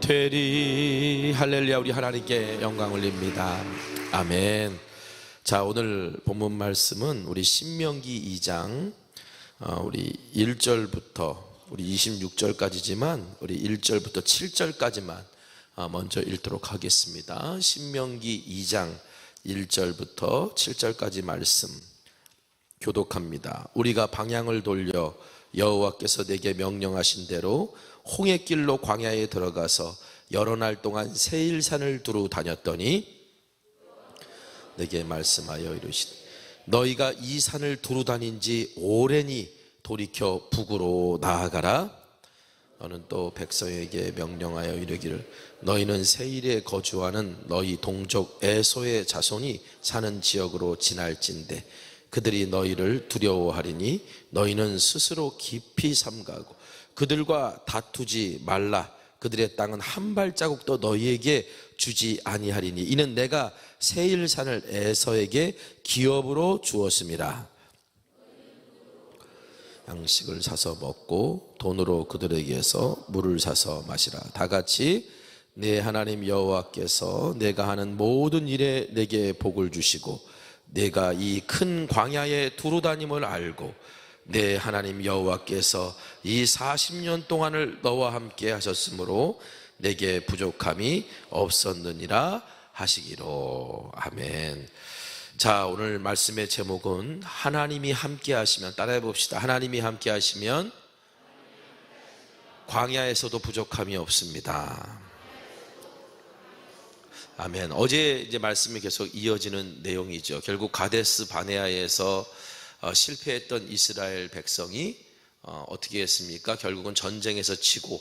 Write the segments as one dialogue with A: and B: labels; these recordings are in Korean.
A: 되리. 할렐루야. 우리 하나님께 영광 올립니다. 아멘. 자, 오늘 본문 말씀은 우리 신명기 2장 우리 1절부터 우리 26절까지지만 우리 1절부터 7절까지만 먼저 읽도록 하겠습니다. 신명기 2장 1절부터 7절까지 말씀 교독합니다. 우리가 방향을 돌려 여호와께서 내게 명령하신 대로 홍해길로 광야에 들어가서 여러 날 동안 세일산을 두루 다녔더니 내게 말씀하여 이르시되 너희가 이 산을 두루 다닌 지 오래니 돌이켜 북으로 나아가라. 너는 또 백성에게 명령하여 이르기를 너희는 세일에 거주하는 너희 동족 에소의 자손이 사는 지역으로 지날진대 그들이 너희를 두려워하리니 너희는 스스로 깊이 삼가고 그들과 다투지 말라. 그들의 땅은 한 발자국도 너희에게 주지 아니하리니 이는 내가 세일산을 에서에게 기업으로 주었음이라. 양식을 사서 먹고 돈으로 그들에게서 물을 사서 마시라. 다 같이 내 하나님 여호와께서 내가 하는 모든 일에 내게 복을 주시고 내가 이 큰 광야에 두루 다님을 알고 내 하나님 여호와께서 이 40년 동안을 너와 함께 하셨으므로 내게 부족함이 없었느니라 하시기로. 아멘. 자, 오늘 말씀의 제목은 하나님이 함께 하시면, 따라해 봅시다. 하나님이 함께 하시면 광야에서도 부족함이 없습니다. 아멘. 어제 이제 말씀이 계속 이어지는 내용이죠. 결국 가데스 바네아에서 실패했던 이스라엘 백성이 어떻게 했습니까? 결국은 전쟁에서 지고,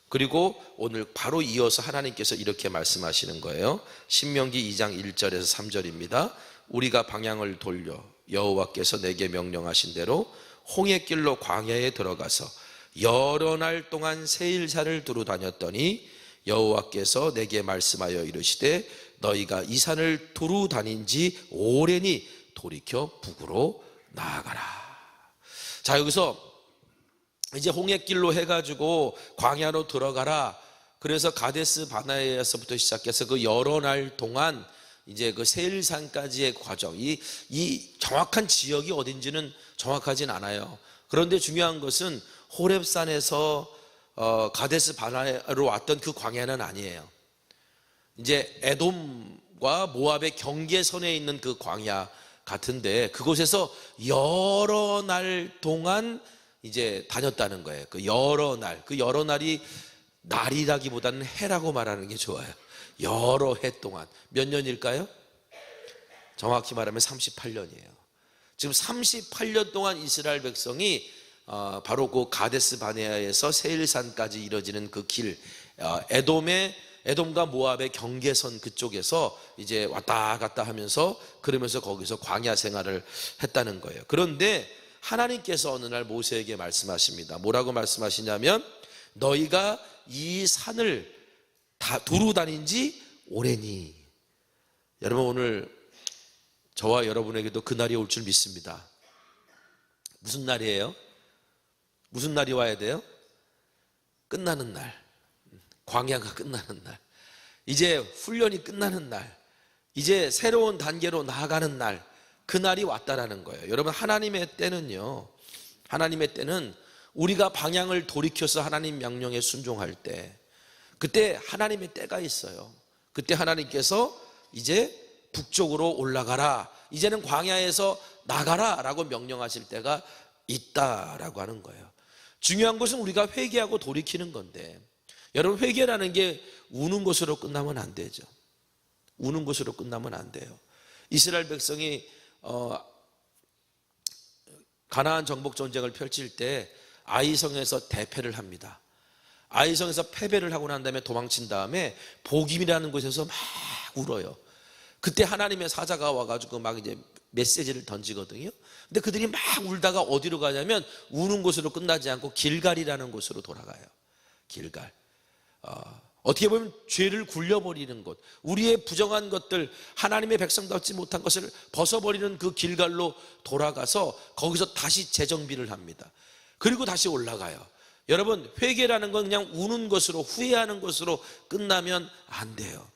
A: 그리고 오늘 바로 이어서 하나님께서 이렇게 말씀하시는 거예요. 신명기 2장 1절에서 3절입니다. 우리가 방향을 돌려 여호와께서 내게 명령하신 대로 홍해길로 광야에 들어가서 여러 날 동안 세일산을 두루 다녔더니 여호와께서 내게 말씀하여 이르시되 너희가 이 산을 두루 다닌 지 오래니 돌이켜 북으로 나아가라. 자, 여기서 이제 홍해길로 해가지고 광야로 들어가라. 그래서 가데스 바네아에서부터 시작해서 그 여러 날 동안 이제 그 세일산까지의 과정, 이 정확한 지역이 어딘지는 정확하진 않아요. 그런데 중요한 것은 호렙산에서 가데스 바네아로 왔던 그 광야는 아니에요. 이제 에돔과 모압의 경계선에 있는 그 광야 같은데 그곳에서 여러 날 동안 이제 다녔다는 거예요. 그 여러 날, 그 여러 날이 날이라기보다는 해라고 말하는 게 좋아요. 여러 해 동안. 몇 년일까요? 정확히 말하면 38년이에요. 지금 38년 동안 이스라엘 백성이 바로 그 가데스 바네아에서 세일산까지 이뤄지는 그 길, 에돔과 모압의 경계선 그쪽에서 이제 왔다 갔다 하면서 그러면서 거기서 광야 생활을 했다는 거예요. 그런데 하나님께서 어느 날 모세에게 말씀하십니다. 뭐라고 말씀하시냐면 너희가 이 산을 다 두루 다닌 지 오래니. 여러분, 오늘 저와 여러분에게도 그날이 올 줄 믿습니다. 무슨 날이에요? 무슨 날이 와야 돼요? 끝나는 날, 광야가 끝나는 날, 이제 훈련이 끝나는 날, 이제 새로운 단계로 나아가는 날, 그 날이 왔다라는 거예요. 여러분, 하나님의 때는요, 하나님의 때는 우리가 방향을 돌이켜서 하나님 명령에 순종할 때, 그때 하나님의 때가 있어요. 그때 하나님께서 이제 북쪽으로 올라가라, 이제는 광야에서 나가라 라고 명령하실 때가 있다라고 하는 거예요. 중요한 것은 우리가 회개하고 돌이키는 건데, 여러분, 회개라는 게 우는 것으로 끝나면 안 되죠. 우는 것으로 끝나면 안 돼요. 이스라엘 백성이 가나안 정복 전쟁을 펼칠 때 아이성에서 대패를 합니다. 아이성에서 패배를 하고 난 다음에 도망친 다음에 보김이라는 곳에서 막 울어요. 그때 하나님의 사자가 와가지고 막 이제 메시지를 던지거든요. 근데 그들이 막 울다가 어디로 가냐면 우는 곳으로 끝나지 않고 길갈이라는 곳으로 돌아가요. 길갈. 어떻게 보면 죄를 굴려버리는 곳, 우리의 부정한 것들, 하나님의 백성답지 못한 것을 벗어버리는 그 길갈로 돌아가서 거기서 다시 재정비를 합니다. 그리고 다시 올라가요. 여러분, 회개라는 건 그냥 우는 것으로, 후회하는 것으로 끝나면 안 돼요.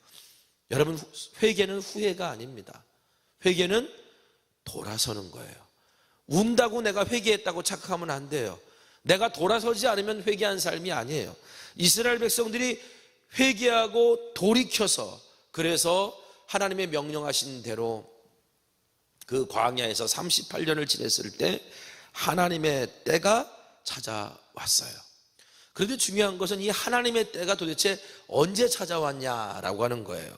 A: 여러분, 회개는 후회가 아닙니다. 회개는 돌아서는 거예요. 운다고 내가 회개했다고 착각하면 안 돼요. 내가 돌아서지 않으면 회개한 삶이 아니에요. 이스라엘 백성들이 회개하고 돌이켜서, 그래서 하나님의 명령하신 대로 그 광야에서 38년을 지냈을 때 하나님의 때가 찾아왔어요. 그런데 중요한 것은 이 하나님의 때가 도대체 언제 찾아왔냐라고 하는 거예요.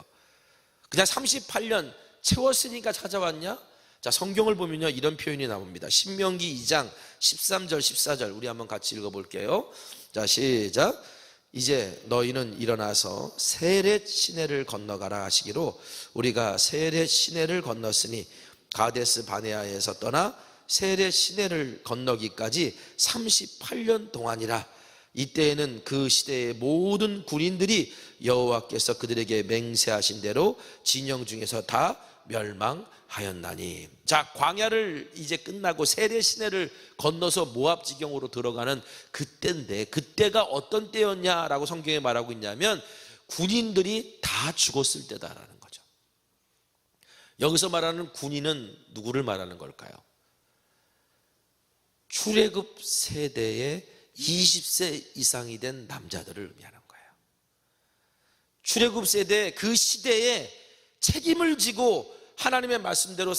A: 그냥 38년 채웠으니까 찾아왔냐? 자, 성경을 보면요, 이런 표현이 나옵니다. 신명기 2장 13절 14절 우리 한번 같이 읽어볼게요. 자, 시작. 이제 너희는 일어나서 세렛 시내를 건너가라 하시기로 우리가 세렛 시내를 건넜으니 가데스 바네아에서 떠나 세렛 시내를 건너기까지 38년 동안이라. 이때에는 그 시대의 모든 군인들이 여호와께서 그들에게 맹세하신 대로 진영 중에서 다 멸망하였나니. 자, 광야를 이제 끝나고 세렛 시내를 건너서 모압 지경으로 들어가는 그때인데, 그때가 어떤 때였냐라고 성경에 말하고 있냐면 군인들이 다 죽었을 때다라는 거죠. 여기서 말하는 군인은 누구를 말하는 걸까요? 출애굽 세대의 20세 이상이 된 남자들을 의미하는 거예요. 출애굽 세대 그 시대에 책임을 지고 하나님의 말씀대로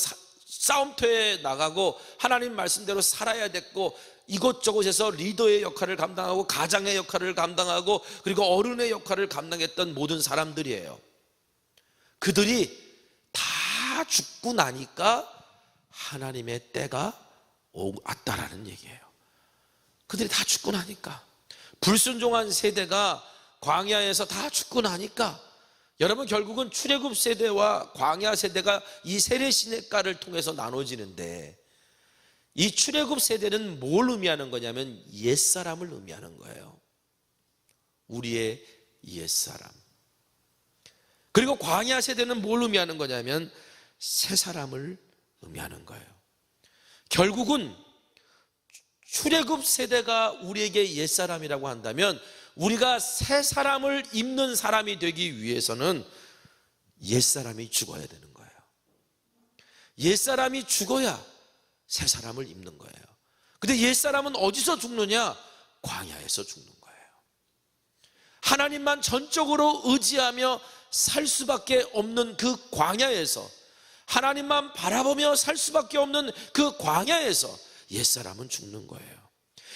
A: 싸움터에 나가고 하나님 말씀대로 살아야 됐고, 이곳저곳에서 리더의 역할을 감당하고 가장의 역할을 감당하고 그리고 어른의 역할을 감당했던 모든 사람들이에요. 그들이 다 죽고 나니까 하나님의 때가 왔다라는 얘기예요. 그들이 다 죽고 나니까, 불순종한 세대가 광야에서 다 죽고 나니까, 여러분, 결국은 출애굽 세대와 광야 세대가 이 세례 시내가를 통해서 나눠지는데, 이 출애굽 세대는 뭘 의미하는 거냐면 옛사람을 의미하는 거예요. 우리의 옛사람. 그리고 광야 세대는 뭘 의미하는 거냐면 새사람을 의미하는 거예요. 결국은 출애굽 세대가 우리에게 옛사람이라고 한다면 우리가 새사람을 입는 사람이 되기 위해서는 옛사람이 죽어야 되는 거예요. 옛사람이 죽어야 새사람을 입는 거예요. 근데 옛사람은 어디서 죽느냐? 광야에서 죽는 거예요. 하나님만 전적으로 의지하며 살 수밖에 없는 그 광야에서, 하나님만 바라보며 살 수밖에 없는 그 광야에서 옛사람은 죽는 거예요.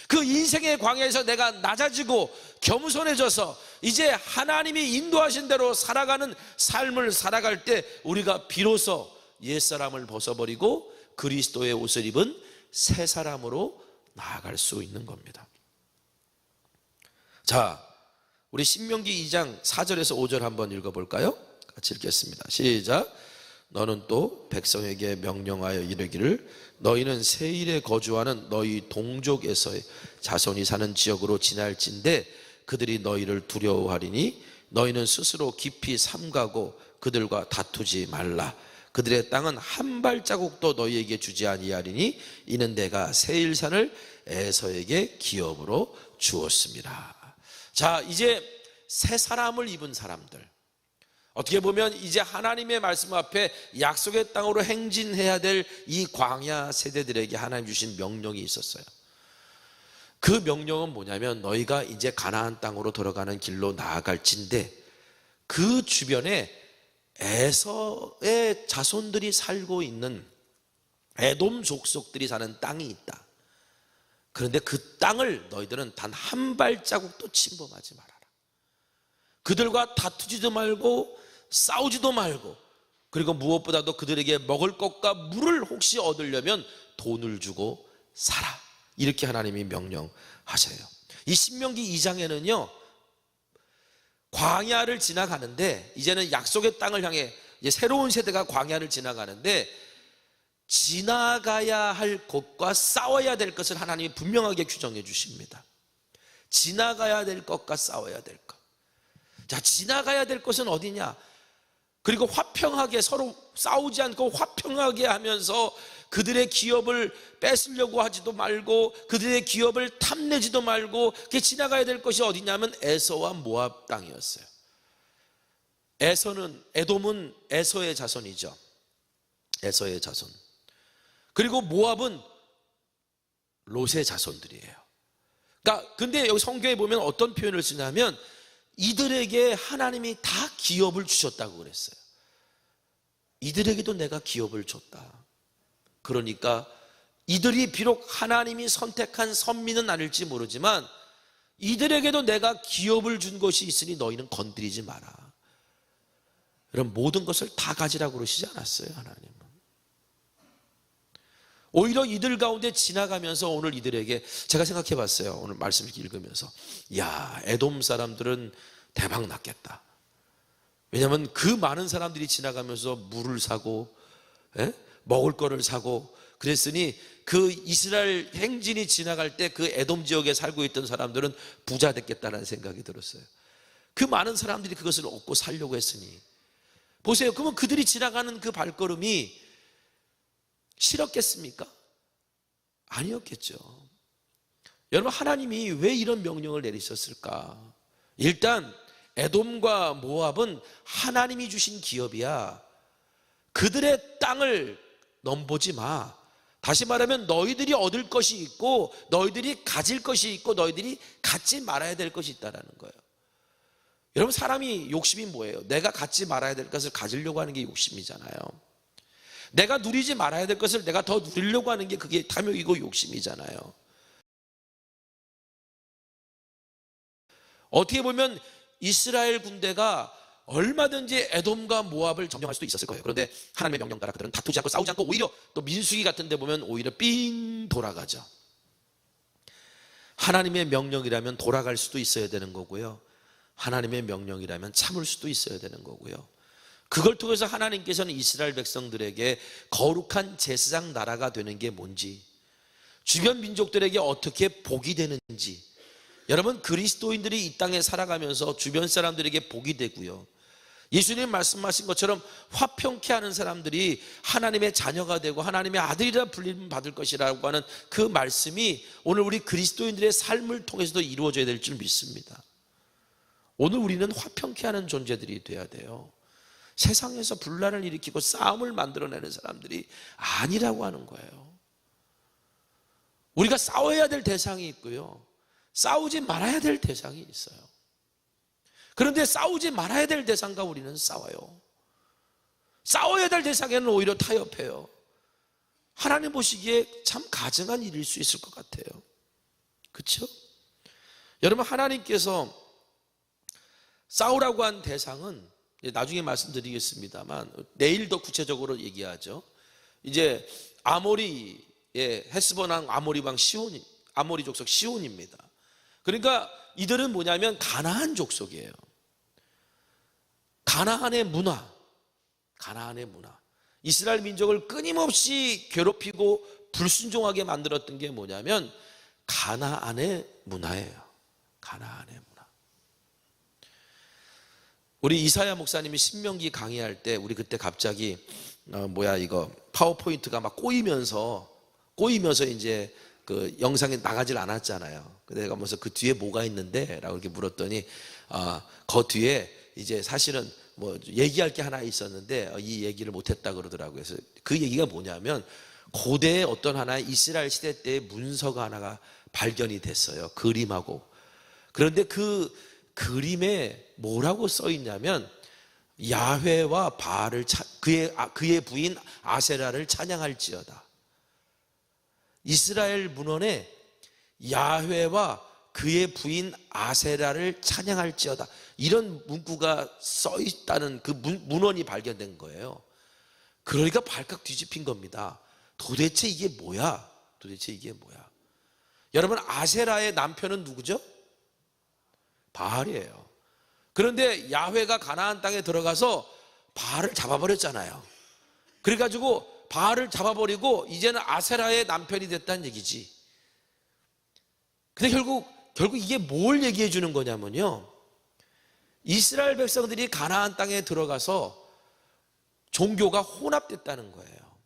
A: 그 인생의 광야에서 내가 낮아지고 겸손해져서 이제 하나님이 인도하신 대로 살아가는 삶을 살아갈 때 우리가 비로소 옛사람을 벗어버리고 그리스도의 옷을 입은 새 사람으로 나아갈 수 있는 겁니다. 자, 우리 신명기 2장 4절에서 5절 한번 읽어볼까요? 같이 읽겠습니다. 시작. 너는 또 백성에게 명령하여 이르기를 너희는 세일에 거주하는 너희 동족에서의 자손이 사는 지역으로 지날진대 그들이 너희를 두려워하리니 너희는 스스로 깊이 삼가고 그들과 다투지 말라. 그들의 땅은 한 발자국도 너희에게 주지 아니하리니 이는 내가 세일산을 에서에게 기업으로 주었습니다. 자, 이제 새 사람을 입은 사람들, 어떻게 보면 이제 하나님의 말씀 앞에 약속의 땅으로 행진해야 될 이 광야 세대들에게 하나님 주신 명령이 있었어요. 그 명령은 뭐냐면 너희가 이제 가나안 땅으로 들어가는 길로 나아갈진데 그 주변에 에서의 자손들이 살고 있는 에돔 족속들이 사는 땅이 있다. 그런데 그 땅을 너희들은 단 한 발자국도 침범하지 말아라. 그들과 다투지도 말고 싸우지도 말고, 그리고 무엇보다도 그들에게 먹을 것과 물을 혹시 얻으려면 돈을 주고 살아. 이렇게 하나님이 명령하셔요. 이 신명기 2장에는요 광야를 지나가는데, 이제는 약속의 땅을 향해 이제 새로운 세대가 광야를 지나가는데 지나가야 할 곳과 싸워야 될 것을 하나님이 분명하게 규정해 주십니다. 지나가야 될 것과 싸워야 될 것. 자, 지나가야 될 것은 어디냐? 그리고 화평하게 서로 싸우지 않고 화평하게 하면서 그들의 기업을 뺏으려고 하지도 말고 그들의 기업을 탐내지도 말고 그게 지나가야 될 것이 어디냐면 에서와 모압 땅이었어요. 에돔은 에서의 자손이죠. 에서의 자손. 그리고 모압은 롯의 자손들이에요. 그러니까 근데 여기 성경에 보면 어떤 표현을 쓰냐면 이들에게 하나님이 다 기업을 주셨다고 그랬어요. 이들에게도 내가 기업을 줬다. 그러니까 이들이 비록 하나님이 선택한 선민은 아닐지 모르지만 이들에게도 내가 기업을 준 것이 있으니 너희는 건드리지 마라. 이런 모든 것을 다 가지라고 그러시지 않았어요, 하나님은. 오히려 이들 가운데 지나가면서 오늘 이들에게 제가 생각해 봤어요. 오늘 말씀을 읽으면서 야, 에돔 사람들은 대박 났겠다. 왜냐하면 그 많은 사람들이 지나가면서 물을 사고 먹을 거를 사고 그랬으니 그 이스라엘 행진이 지나갈 때 그 에돔 지역에 살고 있던 사람들은 부자 됐겠다는 생각이 들었어요. 그 많은 사람들이 그것을 얻고 살려고 했으니 보세요. 그러면 그들이 지나가는 그 발걸음이 싫었겠습니까? 아니었겠죠. 여러분, 하나님이 왜 이런 명령을 내리셨을까? 일단 에돔과 모압은 하나님이 주신 기업이야. 그들의 땅을 넘보지 마. 다시 말하면 너희들이 얻을 것이 있고 너희들이 가질 것이 있고 너희들이 갖지 말아야 될 것이 있다는 거예요. 여러분, 사람이 욕심이 뭐예요? 내가 갖지 말아야 될 것을 가지려고 하는 게 욕심이잖아요. 내가 누리지 말아야 될 것을 내가 더 누리려고 하는 게 그게 탐욕이고 욕심이잖아요. 어떻게 보면 이스라엘 군대가 얼마든지 에돔과 모압을 점령할 수도 있었을 거예요. 그런데 하나님의 명령 따라 그들은 다투지 않고 싸우지 않고 오히려 또 민수기 같은 데 보면 오히려 삥 돌아가죠. 하나님의 명령이라면 돌아갈 수도 있어야 되는 거고요. 하나님의 명령이라면 참을 수도 있어야 되는 거고요. 그걸 통해서 하나님께서는 이스라엘 백성들에게 거룩한 제사장 나라가 되는 게 뭔지, 주변 민족들에게 어떻게 복이 되는지, 여러분, 그리스도인들이 이 땅에 살아가면서 주변 사람들에게 복이 되고요, 예수님 말씀하신 것처럼 화평케 하는 사람들이 하나님의 자녀가 되고 하나님의 아들이라 불림 받을 것이라고 하는 그 말씀이 오늘 우리 그리스도인들의 삶을 통해서도 이루어져야 될 줄 믿습니다. 오늘 우리는 화평케 하는 존재들이 돼야 돼요. 세상에서 분란을 일으키고 싸움을 만들어내는 사람들이 아니라고 하는 거예요. 우리가 싸워야 될 대상이 있고요, 싸우지 말아야 될 대상이 있어요. 그런데 싸우지 말아야 될 대상과 우리는 싸워요. 싸워야 될 대상에는 오히려 타협해요. 하나님 보시기에 참 가증한 일일 수 있을 것 같아요. 그렇죠? 여러분, 하나님께서 싸우라고 한 대상은 나중에 말씀드리겠습니다만 내일 더 구체적으로 얘기하죠. 이제 아모리의 헤스본 왕 아모리 왕 시온, 아모리 족속 시온입니다. 그러니까 이들은 뭐냐면 가나안 족속이에요. 가나안의 문화, 이스라엘 민족을 끊임없이 괴롭히고 불순종하게 만들었던 게 뭐냐면 가나안의 문화예요. 가나안의 문화. 우리 이사야 목사님이 신명기 강의할 때 우리 그때 갑자기 이거 파워포인트가 막 꼬이면서 이제 그 영상에 나가질 않았잖아요. 내가 보면서 그 뒤에 뭐가 있는데? 라고 이렇게 물었더니 그 뒤에 이제 사실은 뭐 얘기할 게 하나 있었는데 이 얘기를 못했다 그러더라고요. 그래서 그 얘기가 뭐냐면 고대의 어떤 하나의 이스라엘 시대 때의 문서가 하나가 발견이 됐어요. 그림하고. 그런데 그 그림에 뭐라고 써 있냐면 야훼와 바알을 그의 부인 아세라를 찬양할지어다. 이스라엘 문헌에 야훼와 그의 부인 아세라를 찬양할지어다, 이런 문구가 써 있다는 그 문헌이 발견된 거예요. 그러니까 발칵 뒤집힌 겁니다. 도대체 이게 뭐야? 여러분, 아세라의 남편은 누구죠? 바알이에요. 그런데 야훼가 가나안 땅에 들어가서 바알을 잡아버렸잖아요. 그래가지고 바알을 잡아버리고 이제는 아세라의 남편이 됐다는 얘기지. 근데 결국 이게 뭘 얘기해 주는 거냐면요, 이스라엘 백성들이 가나안 땅에 들어가서 종교가 혼합됐다는 거예요.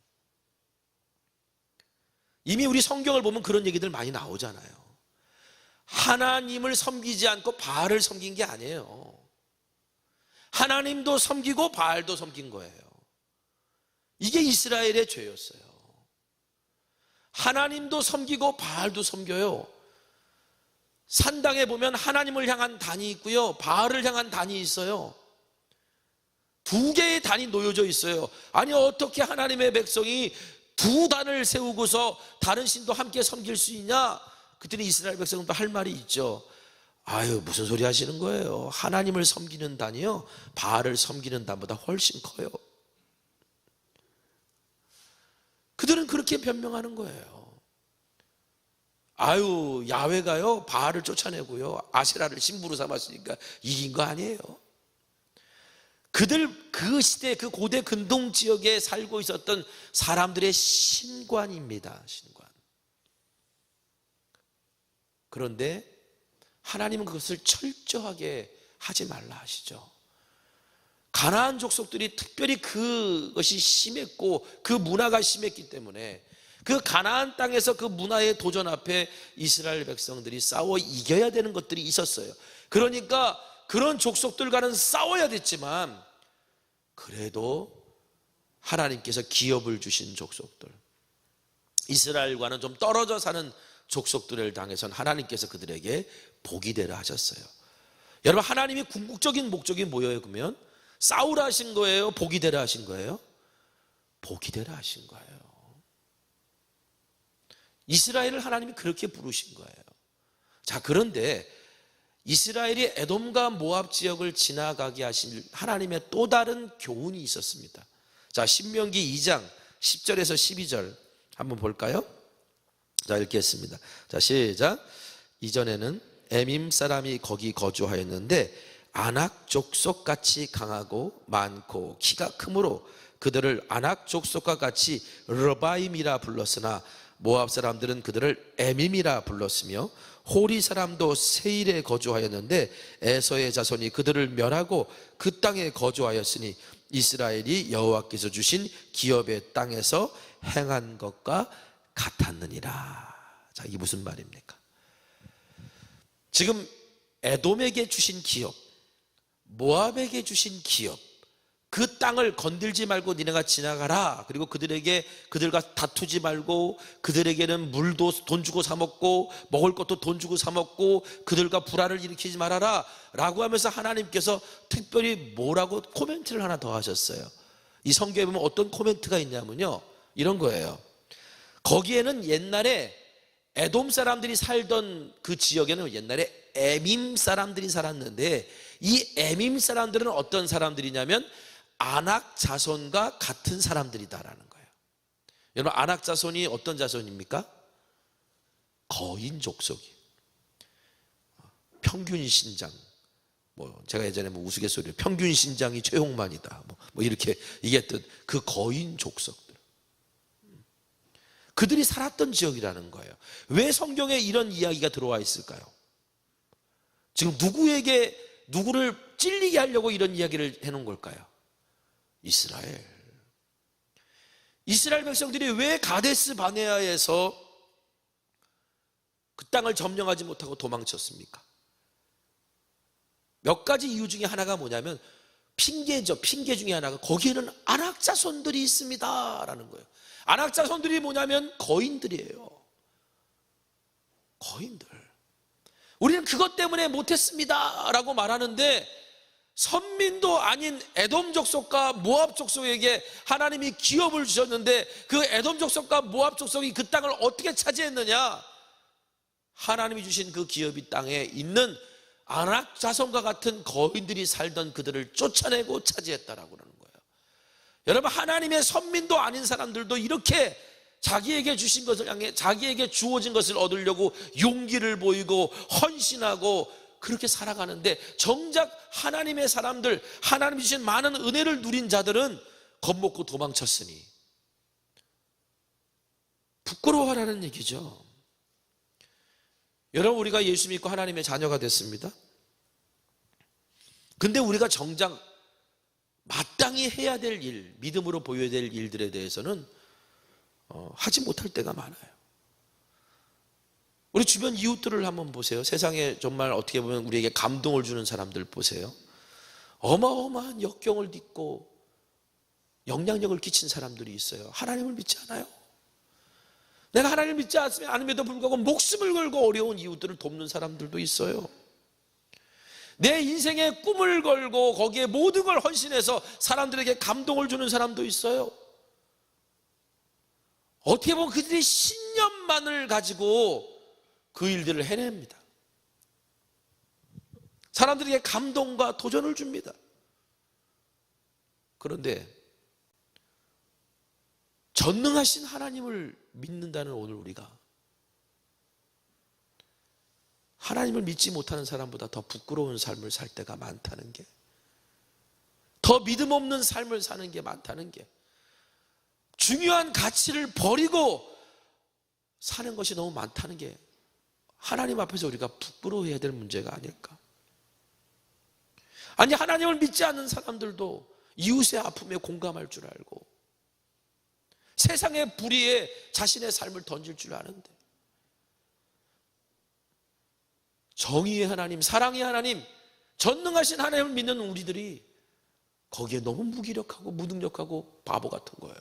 A: 이미 우리 성경을 보면 그런 얘기들 많이 나오잖아요. 하나님을 섬기지 않고 바알을 섬긴 게 아니에요. 하나님도 섬기고 바알도 섬긴 거예요. 이게 이스라엘의 죄였어요. 하나님도 섬기고 바알도 섬겨요. 산당에 보면 하나님을 향한 단이 있고요, 바알을 향한 단이 있어요. 두 개의 단이 놓여져 있어요. 아니, 어떻게 하나님의 백성이 두 단을 세우고서 다른 신도 함께 섬길 수 있냐? 그때는 이스라엘 백성도 할 말이 있죠. 아유, 무슨 소리 하시는 거예요? 하나님을 섬기는 단이요, 바알을 섬기는 단보다 훨씬 커요. 그들은 그렇게 변명하는 거예요. 아유, 야훼가요 바알을 쫓아내고요 아세라를 신부로 삼았으니까 이긴 거 아니에요. 그들 그 시대, 그 고대 근동 지역에 살고 있었던 사람들의 신관입니다. 신관. 그런데 하나님은 그것을 철저하게 하지 말라 하시죠. 가나안 족속들이 특별히 그것이 심했고 그 문화가 심했기 때문에 그 가나안 땅에서 그 문화의 도전 앞에 이스라엘 백성들이 싸워 이겨야 되는 것들이 있었어요. 그러니까 그런 족속들과는 싸워야 됐지만 그래도 하나님께서 기업을 주신 족속들, 이스라엘과는 좀 떨어져 사는 족속들을 당해선 하나님께서 그들에게 복이 되라 하셨어요. 여러분, 하나님이 궁극적인 목적이 뭐예요? 그러면 싸우라 하신 거예요? 복이 되라 하신 거예요? 복이 되라 하신 거예요. 이스라엘을 하나님이 그렇게 부르신 거예요. 자, 그런데 이스라엘이 에돔과 모압 지역을 지나가게 하신 하나님의 또 다른 교훈이 있었습니다. 자, 신명기 2장 10절에서 12절 한번 볼까요? 자, 읽겠습니다. 자, 시작. 이전에는 에밈 사람이 거기 거주하였는데 아낙 족속 같이 강하고 많고 키가 크므로 그들을 아낙 족속과 같이 르바임이라 불렀으나 모압 사람들은 그들을 에밈이라 불렀으며 호리 사람도 세일에 거주하였는데 에서의 자손이 그들을 멸하고 그 땅에 거주하였으니 이스라엘이 여호와께서 주신 기업의 땅에서 행한 것과 같았느니라. 자, 이게 무슨 말입니까? 지금 에돔에게 주신 기업, 모압에게 주신 기업, 그 땅을 건들지 말고 니네가 지나가라. 그리고 그들과 다투지 말고 그들에게는 물도 돈 주고 사 먹고 먹을 것도 돈 주고 사 먹고 그들과 불화를 일으키지 말아라 라고 하면서 하나님께서 특별히 뭐라고 코멘트를 하나 더 하셨어요. 이 성경에 보면 어떤 코멘트가 있냐면요, 이런 거예요. 거기에는 옛날에 에돔 사람들이 살던 그 지역에는 옛날에 에밈 사람들이 살았는데 이 에밈 사람들은 어떤 사람들이냐면 아낙 자손과 같은 사람들이다라는 거예요. 여러분, 아낙 자손이 어떤 자손입니까? 거인 족속이. 평균 신장. 제가 예전에 우스갯소리로 평균 신장이 최홍만이다. 이렇게 얘기했던 그 거인 족속들. 그들이 살았던 지역이라는 거예요. 왜 성경에 이런 이야기가 들어와 있을까요? 지금 누구를 찔리게 하려고 이런 이야기를 해놓은 걸까요? 이스라엘 백성들이 왜 가데스 바네아에서 그 땅을 점령하지 못하고 도망쳤습니까? 몇 가지 이유 중에 하나가 뭐냐면 핑계죠. 핑계 중에 하나가 거기에는 아낙 자손들이 있습니다 라는 거예요. 아낙 자손들이 뭐냐면 거인들이에요. 거인들. 우리는 그것 때문에 못했습니다 라고 말하는데 선민도 아닌 에돔 족속과 모압 족속에게 하나님이 기업을 주셨는데 그 에돔 족속과 모압 족속이 그 땅을 어떻게 차지했느냐? 하나님이 주신 그 기업이 땅에 있는 아낙 자손과 같은 거인들이 살던 그들을 쫓아내고 차지했다라고 그러는 거예요. 여러분, 하나님의 선민도 아닌 사람들도 이렇게 자기에게 주신 것을 향해 자기에게 주어진 것을 얻으려고 용기를 보이고 헌신하고 그렇게 살아가는데 정작 하나님의 사람들, 하나님이 주신 많은 은혜를 누린 자들은 겁먹고 도망쳤으니 부끄러워하라는 얘기죠. 여러분, 우리가 예수 믿고 하나님의 자녀가 됐습니다. 근데 우리가 정작 마땅히 해야 될 일, 믿음으로 보여야 될 일들에 대해서는 하지 못할 때가 많아요. 우리 주변 이웃들을 한번 보세요. 세상에 정말 어떻게 보면 우리에게 감동을 주는 사람들 보세요. 어마어마한 역경을 딛고 영향력을 끼친 사람들이 있어요. 하나님을 믿지 않아요. 내가 하나님을 믿지 않음에도 불구하고 목숨을 걸고 어려운 이웃들을 돕는 사람들도 있어요. 내 인생의 꿈을 걸고 거기에 모든 걸 헌신해서 사람들에게 감동을 주는 사람도 있어요. 어떻게 보면 그들이 신념만을 가지고 그 일들을 해냅니다. 사람들에게 감동과 도전을 줍니다. 그런데 전능하신 하나님을 믿는다는 오늘 우리가 하나님을 믿지 못하는 사람보다 더 부끄러운 삶을 살 때가 많다는 게, 더 믿음 없는 삶을 사는 게 많다는 게, 중요한 가치를 버리고 사는 것이 너무 많다는 게 하나님 앞에서 우리가 부끄러워해야 될 문제가 아닐까. 아니, 하나님을 믿지 않는 사람들도 이웃의 아픔에 공감할 줄 알고 세상의 불의에 자신의 삶을 던질 줄 아는데, 정의의 하나님, 사랑의 하나님, 전능하신 하나님을 믿는 우리들이 거기에 너무 무기력하고 무능력하고 바보 같은 거예요.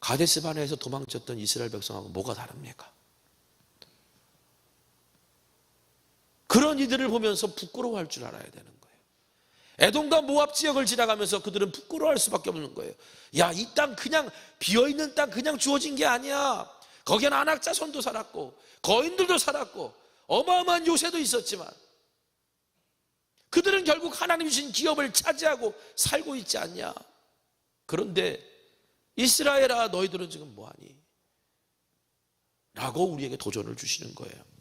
A: 가데스 바네아에서 도망쳤던 이스라엘 백성하고 뭐가 다릅니까? 그런 이들을 보면서 부끄러워할 줄 알아야 되는 거예요. 에돔과 모압 지역을 지나가면서 그들은 부끄러워할 수밖에 없는 거예요. 야, 이 땅 그냥 비어있는 땅 그냥 주어진 게 아니야. 거기엔 안악자손도 살았고 거인들도 살았고 어마어마한 요새도 있었지만 그들은 결국 하나님 주신 기업을 차지하고 살고 있지 않냐. 그런데 이스라엘아, 너희들은 지금 뭐하니? 라고 우리에게 도전을 주시는 거예요.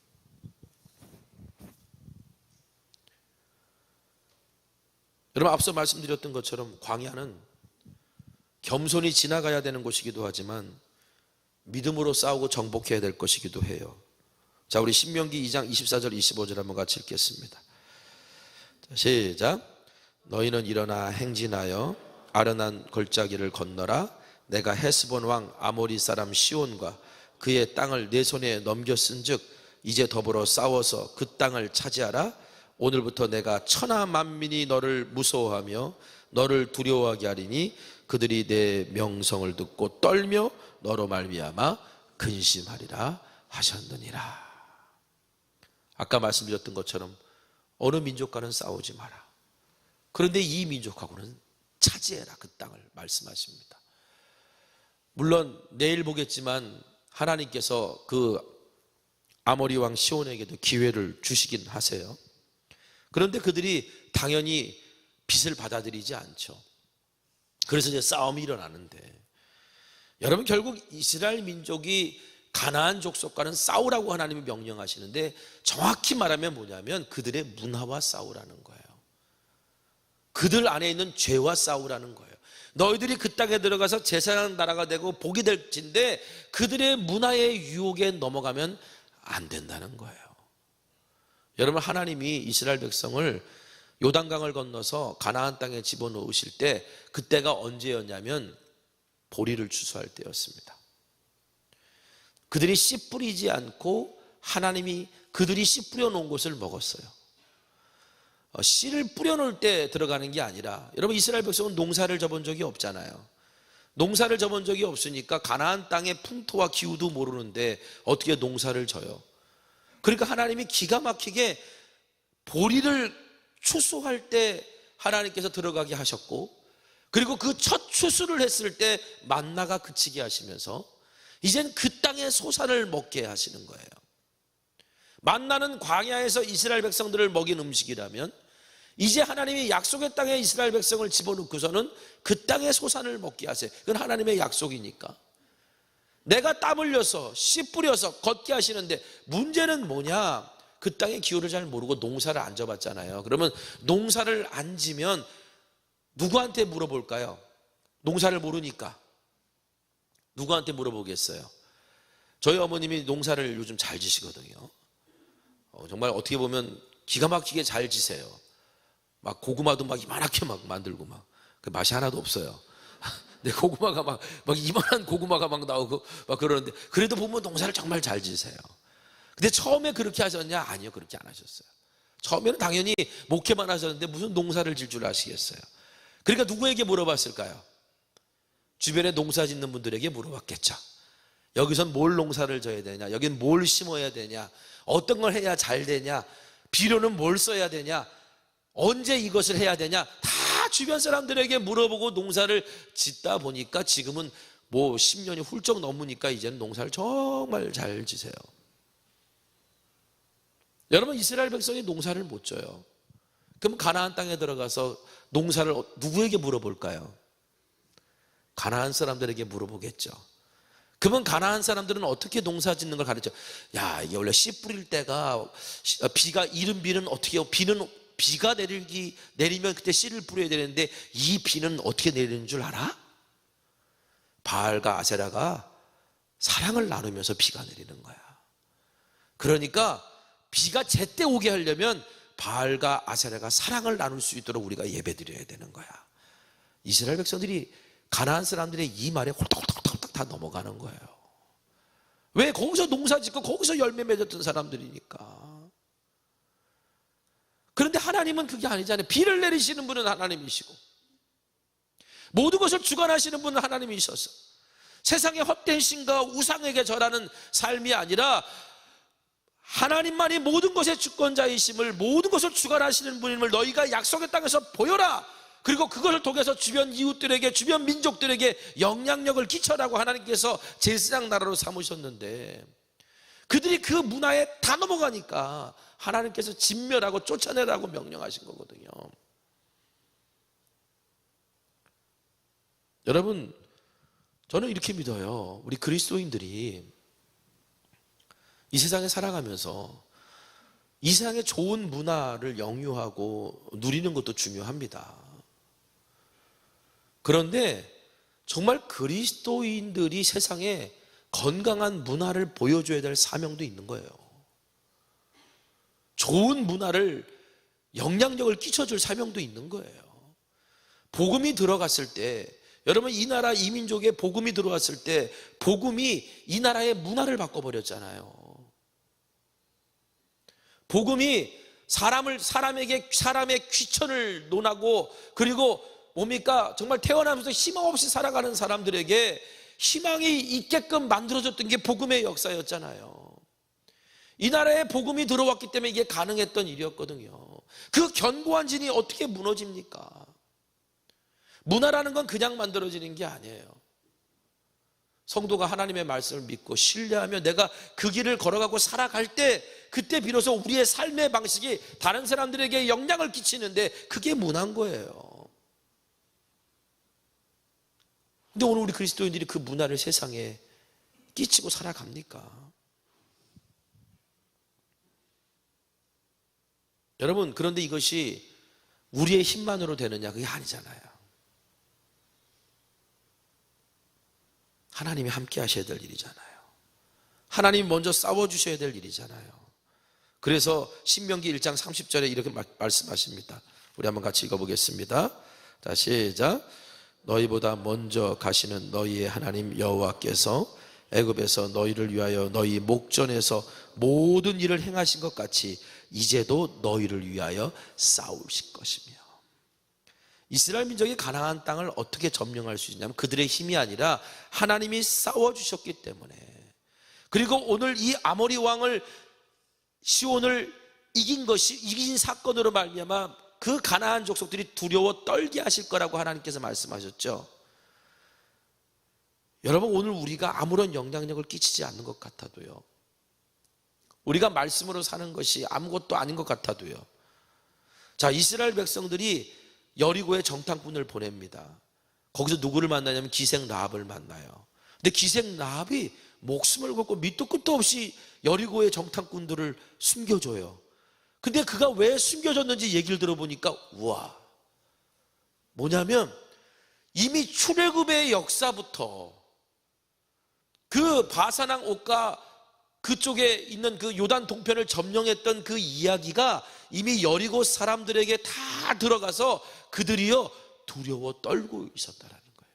A: 여러분, 앞서 말씀드렸던 것처럼 광야는 겸손히 지나가야 되는 곳이기도 하지만 믿음으로 싸우고 정복해야 될 것이기도 해요. 자, 우리 신명기 2장 24절 25절 한번 같이 읽겠습니다. 자, 시작. 너희는 일어나 행진하여 아르논 골짜기를 건너라. 내가 헤스본 왕 아모리 사람 시온과 그의 땅을 내 손에 넘겼은즉 이제 더불어 싸워서 그 땅을 차지하라. 오늘부터 내가 천하 만민이 너를 무서워하며 너를 두려워하게 하리니 그들이 내 명성을 듣고 떨며 너로 말미암아 근심하리라 하셨느니라. 아까 말씀드렸던 것처럼 어느 민족과는 싸우지 마라. 그런데 이 민족하고는 차지해라, 그 땅을 말씀하십니다. 물론 내일 보겠지만 하나님께서 그 아모리 왕 시온에게도 기회를 주시긴 하세요. 그런데 그들이 당연히 빚을 받아들이지 않죠. 그래서 이제 싸움이 일어나는데, 여러분, 결국 이스라엘 민족이 가나안 족속과는 싸우라고 하나님이 명령하시는데 정확히 말하면 뭐냐면 그들의 문화와 싸우라는 거예요. 그들 안에 있는 죄와 싸우라는 거예요. 너희들이 그 땅에 들어가서 제사장 나라가 되고 복이 될진데 그들의 문화의 유혹에 넘어가면 안 된다는 거예요. 여러분, 하나님이 이스라엘 백성을 요단강을 건너서 가나안 땅에 집어넣으실 때 그때가 언제였냐면 보리를 추수할 때였습니다. 그들이 씨 뿌리지 않고 하나님이 그들이 씨 뿌려놓은 것을 먹었어요. 씨를 뿌려놓을 때 들어가는 게 아니라, 여러분, 이스라엘 백성은 농사를 져본 적이 없잖아요. 농사를 져본 적이 없으니까 가나안 땅의 풍토와 기후도 모르는데 어떻게 농사를 져요? 그러니까 하나님이 기가 막히게 보리를 추수할 때 하나님께서 들어가게 하셨고, 그리고 그 첫 추수를 했을 때 만나가 그치게 하시면서 이젠 그 땅의 소산을 먹게 하시는 거예요. 만나는 광야에서 이스라엘 백성들을 먹인 음식이라면 이제 하나님이 약속의 땅에 이스라엘 백성을 집어넣고서는 그 땅의 소산을 먹게 하세요. 그건 하나님의 약속이니까. 내가 땀 흘려서 씨 뿌려서 걷게 하시는데 문제는 뭐냐? 그 땅의 기후를 잘 모르고 농사를 안 져봤잖아요. 그러면 농사를 안 지면 누구한테 물어볼까요? 농사를 모르니까 누구한테 물어보겠어요? 저희 어머님이 농사를 요즘 잘 지시거든요. 정말 어떻게 보면 기가 막히게 잘 지세요. 막 고구마도 막 이만하게 막 만들고 막 그 맛이 하나도 없어요. 내 고구마가 막 이만한 고구마가 막 나오고 막 그러는데, 그래도 보면 농사를 정말 잘 지세요. 근데 처음에 그렇게 하셨냐? 아니요, 그렇게 안 하셨어요. 처음에는 당연히 목회만 하셨는데 무슨 농사를 질 줄 아시겠어요? 그러니까 누구에게 물어봤을까요? 주변에 농사 짓는 분들에게 물어봤겠죠. 여기선 뭘 농사를 져야 되냐, 여긴 뭘 심어야 되냐, 어떤 걸 해야 잘 되냐, 비료는 뭘 써야 되냐, 언제 이것을 해야 되냐, 다 주변 사람들에게 물어보고 농사를 짓다 보니까 지금은 뭐 10년이 훌쩍 넘으니까 이제는 농사를 정말 잘 지세요. 여러분, 이스라엘 백성이 농사를 못 져요. 그럼 가나안 땅에 들어가서 농사를 누구에게 물어볼까요? 가나안 사람들에게 물어보겠죠. 그러면 가나안 사람들은 어떻게 농사 짓는 걸 가르쳐? 야, 이게 원래 씨 뿌릴 때가 비가, 이른 비는 어떻게 해요? 비가 내리면 그때 씨를 뿌려야 되는데 이 비는 어떻게 내리는 줄 알아? 바알과 아세라가 사랑을 나누면서 비가 내리는 거야. 그러니까 비가 제때 오게 하려면 바알과 아세라가 사랑을 나눌 수 있도록 우리가 예배드려야 되는 거야. 이스라엘 백성들이 가나안 사람들의 이 말에 홀딱홀딱홀딱 다 넘어가는 거예요. 왜? 거기서 농사 짓고 거기서 열매 맺었던 사람들이니까. 그런데 하나님은 그게 아니잖아요. 비를 내리시는 분은 하나님이시고 모든 것을 주관하시는 분은 하나님이셔서 세상의 헛된 신과 우상에게 절하는 삶이 아니라 하나님만이 모든 것의 주권자이심을, 모든 것을 주관하시는 분임을 너희가 약속의 땅에서 보여라. 그리고 그것을 통해서 주변 이웃들에게, 주변 민족들에게 영향력을 끼쳐라고 하나님께서 제사장 나라로 삼으셨는데, 그들이 그 문화에 다 넘어가니까 하나님께서 진멸하고 쫓아내라고 명령하신 거거든요. 여러분, 저는 이렇게 믿어요. 우리 그리스도인들이 이 세상에 살아가면서 이 세상의 좋은 문화를 영유하고 누리는 것도 중요합니다. 그런데 정말 그리스도인들이 세상에 건강한 문화를 보여줘야 될 사명도 있는 거예요. 좋은 문화를, 영향력을 끼쳐줄 사명도 있는 거예요. 복음이 들어갔을 때, 여러분, 이 나라 이 민족에 복음이 들어왔을 때 복음이 이 나라의 문화를 바꿔버렸잖아요. 복음이 사람의 귀천을 논하고, 그리고 뭡니까? 정말 태어나면서 희망 없이 살아가는 사람들에게 희망이 있게끔 만들어줬던 게 복음의 역사였잖아요. 이 나라에 복음이 들어왔기 때문에 이게 가능했던 일이었거든요. 그 견고한 진이 어떻게 무너집니까? 문화라는 건 그냥 만들어지는 게 아니에요. 성도가 하나님의 말씀을 믿고 신뢰하며 내가 그 길을 걸어가고 살아갈 때, 그때 비로소 우리의 삶의 방식이 다른 사람들에게 영향을 끼치는데 그게 문화인 거예요. 근데 오늘 우리 그리스도인들이 그 문화를 세상에 끼치고 살아갑니까? 여러분, 그런데 이것이 우리의 힘만으로 되느냐? 그게 아니잖아요. 하나님이 함께 하셔야 될 일이잖아요. 하나님이 먼저 싸워주셔야 될 일이잖아요. 그래서 신명기 1장 30절에 이렇게 말씀하십니다. 우리 한번 같이 읽어보겠습니다. 자, 시작. 너희보다 먼저 가시는 너희의 하나님 여호와께서 애굽에서 너희를 위하여 너희 목전에서 모든 일을 행하신 것 같이 이제도 너희를 위하여 싸우실 것이며. 이스라엘 민족이 가나안 땅을 어떻게 점령할 수 있냐면 그들의 힘이 아니라 하나님이 싸워주셨기 때문에. 그리고 오늘 이 아모리 왕을, 시온을 이긴 사건으로 말미암아 그 가나안 족속들이 두려워 떨게 하실 거라고 하나님께서 말씀하셨죠. 여러분, 오늘 우리가 아무런 영향력을 끼치지 않는 것 같아도요, 우리가 말씀으로 사는 것이 아무것도 아닌 것 같아도요, 자, 이스라엘 백성들이 여리고에 정탐꾼을 보냅니다. 거기서 누구를 만나냐면 기생 라합을 만나요. 근데 기생 라합이 목숨을 걸고 밑도 끝도 없이 여리고의 정탐꾼들을 숨겨줘요. 근데 그가 왜 숨겨졌는지 얘기를 들어보니까, 우와, 뭐냐면 이미 출애굽의 역사부터 그 바산왕 옥과 그쪽에 있는 그 요단 동편을 점령했던 그 이야기가 이미 여리고 사람들에게 다 들어가서 그들이요 두려워 떨고 있었다라는 거예요.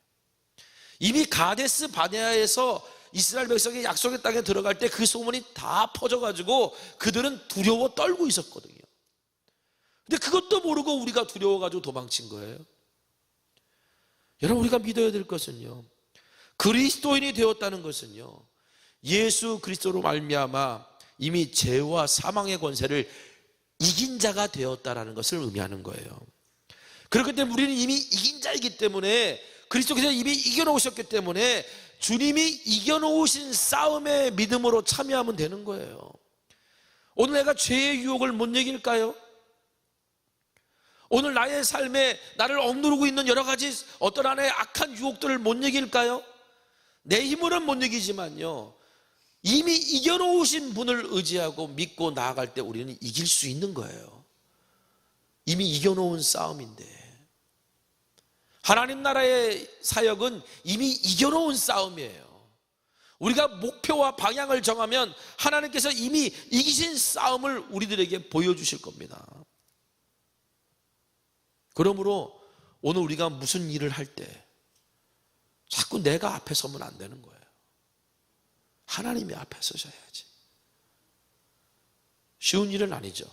A: 이미 가데스 바네아에서 이스라엘 백성이 약속의 땅에 들어갈 때 그 소문이 다 퍼져가지고 그들은 두려워 떨고 있었거든요. 근데 그것도 모르고 우리가 두려워가지고 도망친 거예요. 여러분, 우리가 믿어야 될 것은요, 그리스도인이 되었다는 것은요, 예수 그리스도로 말미암아 이미 죄와 사망의 권세를 이긴 자가 되었다라는 것을 의미하는 거예요. 그렇기 때문에 우리는 이미 이긴 자이기 때문에, 그리스도께서 이미 이겨놓으셨기 때문에 주님이 이겨놓으신 싸움에 믿음으로 참여하면 되는 거예요. 오늘 내가 죄의 유혹을 못 이길까요? 오늘 나의 삶에 나를 억누르고 있는 여러 가지 어떤 하나의 악한 유혹들을 못 이길까요? 내 힘으로는 못 이기지만요, 이미 이겨놓으신 분을 의지하고 믿고 나아갈 때 우리는 이길 수 있는 거예요. 이미 이겨놓은 싸움인데, 하나님 나라의 사역은 이미 이겨놓은 싸움이에요. 우리가 목표와 방향을 정하면 하나님께서 이미 이기신 싸움을 우리들에게 보여주실 겁니다. 그러므로 오늘 우리가 무슨 일을 할 때 자꾸 내가 앞에 서면 안 되는 거예요. 하나님이 앞에 서셔야지. 쉬운 일은 아니죠.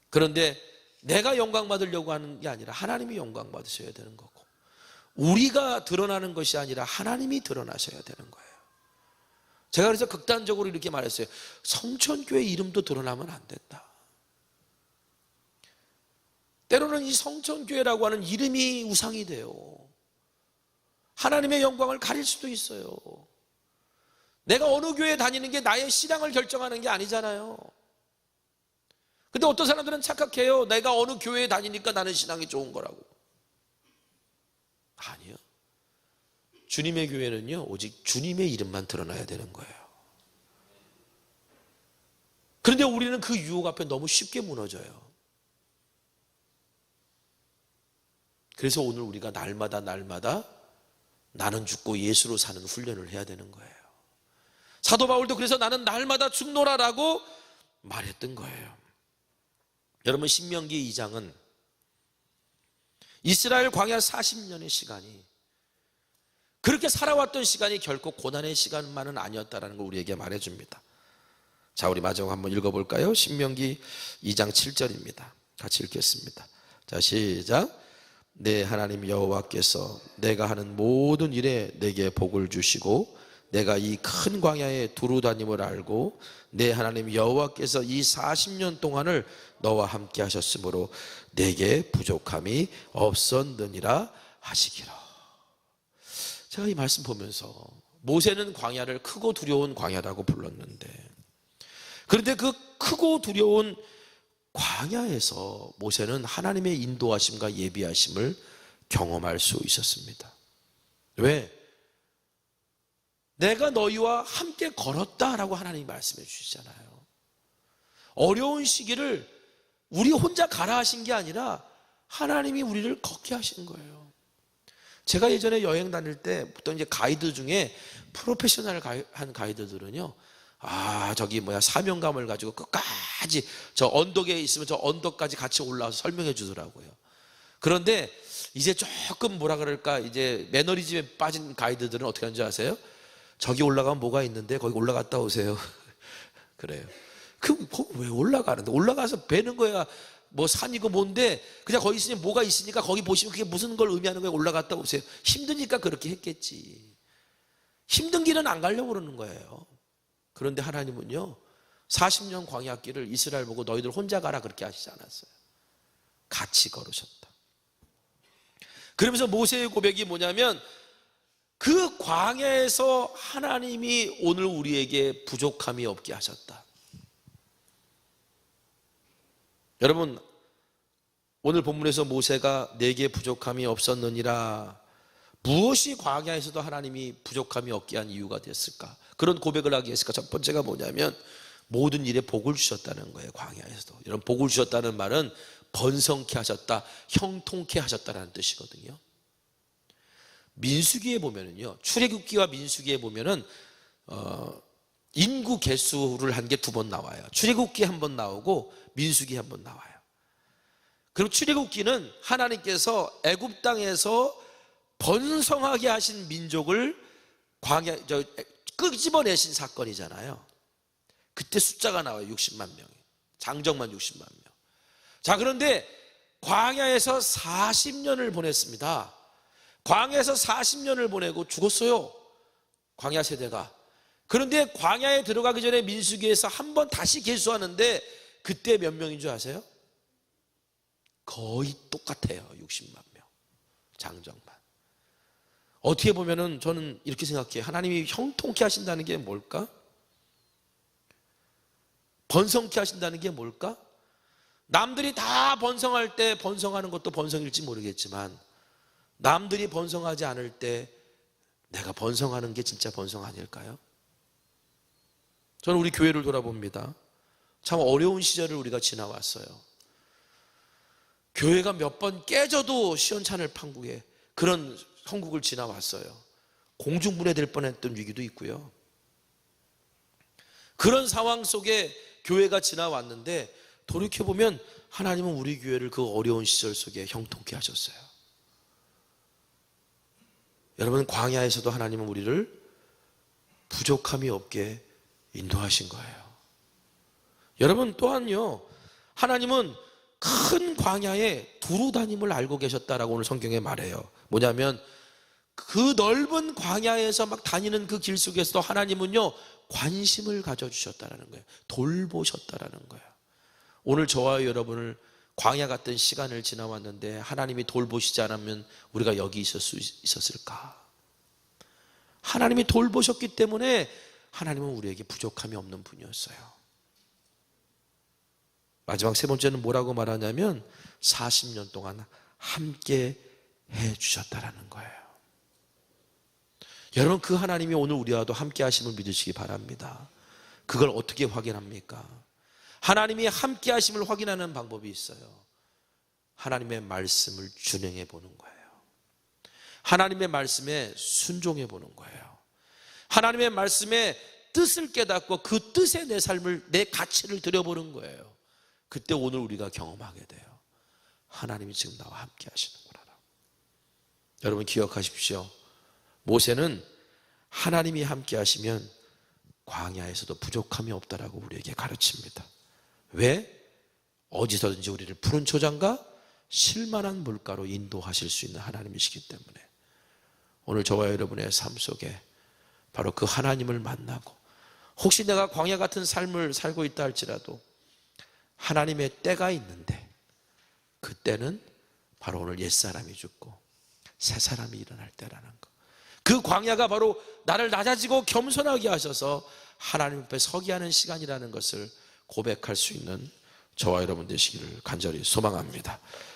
A: 그런데 내가 영광 받으려고 하는 게 아니라 하나님이 영광 받으셔야 되는 거고, 우리가 드러나는 것이 아니라 하나님이 드러나셔야 되는 거예요. 제가 그래서 극단적으로 이렇게 말했어요. 성천교회 이름도 드러나면 안 된다. 때로는 이 성천교회라고 하는 이름이 우상이 돼요. 하나님의 영광을 가릴 수도 있어요. 내가 어느 교회에 다니는 게 나의 신앙을 결정하는 게 아니잖아요. 근데 어떤 사람들은 착각해요. 내가 어느 교회에 다니니까 나는 신앙이 좋은 거라고. 아니요. 주님의 교회는요, 오직 주님의 이름만 드러나야 되는 거예요. 그런데 우리는 그 유혹 앞에 너무 쉽게 무너져요. 그래서 오늘 우리가 날마다 나는 죽고 예수로 사는 훈련을 해야 되는 거예요. 사도 바울도 그래서 나는 날마다 죽노라라고 말했던 거예요. 여러분, 신명기 2장은 이스라엘 광야 40년의 시간이, 그렇게 살아왔던 시간이 결코 고난의 시간만은 아니었다는 걸 우리에게 말해줍니다. 자, 우리 마지막 한번 읽어볼까요? 신명기 2장 7절입니다. 같이 읽겠습니다. 자, 시작. 내 하나님 여호와께서 내가 하는 모든 일에 내게 복을 주시고 내가 이 큰 광야에 두루 다님을 알고 내 하나님 여호와께서 이 40년 동안을 너와 함께 하셨으므로 내게 부족함이 없었느니라 하시기로. 제가 이 말씀 보면서 모세는 광야를 크고 두려운 광야라고 불렀는데, 그런데 그 크고 두려운 광야에서 모세는 하나님의 인도하심과 예비하심을 경험할 수 있었습니다. 왜? 내가 너희와 함께 걸었다라고 하나님이 말씀해 주시잖아요. 어려운 시기를 우리 혼자 가라 하신 게 아니라 하나님이 우리를 걷게 하신 거예요. 제가 예전에 여행 다닐 때 보통 이제 가이드 중에 프로페셔널 한 가이드들은요, 사명감을 가지고 끝까지 저 언덕에 있으면 저 언덕까지 같이 올라와서 설명해 주더라고요. 그런데 이제 조금 이제 매너리즘에 빠진 가이드들은 어떻게 하는지 아세요? 저기 올라가면 뭐가 있는데 거기 올라갔다 오세요. 그래요. 왜 올라가는데? 올라가서 뵈는 거야. 뭐 산이고 뭔데 그냥 거기 있으니 뭐가 있으니까 거기 보시면 그게 무슨 걸 의미하는 거예요. 올라갔다 오세요. 힘드니까 그렇게 했겠지. 힘든 길은 안 가려고 그러는 거예요. 그런데 하나님은요, 40년 광야길을 이스라엘 보고 너희들 혼자 가라 그렇게 하시지 않았어요. 같이 걸으셨다. 그러면서 모세의 고백이 뭐냐면, 그 광야에서 하나님이 오늘 우리에게 부족함이 없게 하셨다. 여러분, 오늘 본문에서 모세가 내게 부족함이 없었느니라, 무엇이 광야에서도 하나님이 부족함이 없게 한 이유가 됐을까? 그런 고백을 하게 했을까? 첫 번째가 뭐냐면 모든 일에 복을 주셨다는 거예요. 광야에서도. 여러분, 복을 주셨다는 말은 번성케 하셨다, 형통케 하셨다라는 뜻이거든요. 민수기에 보면은요, 출애굽기와 민수기에 보면은 인구 개수를 한 게 2번 나와요. 출애굽기 1번 나오고 민수기 1번 나와요. 그리고 출애굽기는 하나님께서 애굽 땅에서 번성하게 하신 민족을 끄집어내신 사건이잖아요. 그때 숫자가 나와요. 60만 명이. 장정만 60만 명. 자, 그런데 광야에서 40년을 보냈습니다. 광야에서 40년을 보내고 죽었어요. 광야 세대가. 그런데 광야에 들어가기 전에 민수기에서 한 번 다시 계수하는데 그때 몇 명인 줄 아세요? 거의 똑같아요. 60만 명. 장정만. 어떻게 보면은 저는 이렇게 생각해요. 하나님이 형통케 하신다는 게 뭘까? 번성케 하신다는 게 뭘까? 남들이 다 번성할 때 번성하는 것도 번성일지 모르겠지만 남들이 번성하지 않을 때 내가 번성하는 게 진짜 번성 아닐까요? 저는 우리 교회를 돌아봅니다. 참 어려운 시절을 우리가 지나왔어요. 교회가 몇 번 깨져도 시원찮을 판국에 그런 형국을 지나왔어요. 공중분해될 뻔했던 위기도 있고요. 그런 상황 속에 교회가 지나왔는데 돌이켜보면 하나님은 우리 교회를 그 어려운 시절 속에 형통케 하셨어요. 여러분, 광야에서도 하나님은 우리를 부족함이 없게 인도하신 거예요. 여러분, 또한요, 하나님은 큰 광야에 두루 다님을 알고 계셨다라고 오늘 성경에 말해요. 뭐냐면 그 넓은 광야에서 막 다니는 그 길 속에서도 하나님은요 관심을 가져주셨다라는 거예요. 돌보셨다라는 거예요. 오늘 저와 여러분을 광야 같은 시간을 지나왔는데 하나님이 돌보시지 않으면 우리가 여기 있을 수 있었을까? 하나님이 돌보셨기 때문에 하나님은 우리에게 부족함이 없는 분이었어요. 마지막 세 번째는 뭐라고 말하냐면 40년 동안 함께 해주셨다라는 거예요. 여러분, 그 하나님이 오늘 우리와도 함께 하심을 믿으시기 바랍니다. 그걸 어떻게 확인합니까? 하나님이 함께 하심을 확인하는 방법이 있어요. 하나님의 말씀을 준행해 보는 거예요. 하나님의 말씀에 순종해 보는 거예요. 하나님의 말씀에 뜻을 깨닫고 그 뜻에 내 삶을, 내 가치를 들여보는 거예요. 그때 오늘 우리가 경험하게 돼요. 하나님이 지금 나와 함께 하시는구나. 여러분 기억하십시오. 모세는 하나님이 함께 하시면 광야에서도 부족함이 없다라고 우리에게 가르칩니다. 왜? 어디서든지 우리를 푸른 초장과 실만한 물가로 인도하실 수 있는 하나님이시기 때문에 오늘 저와 여러분의 삶 속에 바로 그 하나님을 만나고, 혹시 내가 광야 같은 삶을 살고 있다 할지라도 하나님의 때가 있는데 그 때는 바로 오늘 옛사람이 죽고 새사람이 일어날 때라는 것. 그 광야가 바로 나를 낮아지고 겸손하게 하셔서 하나님 앞에 서게 하는 시간이라는 것을 고백할 수 있는 저와 여러분 되시기를 간절히 소망합니다.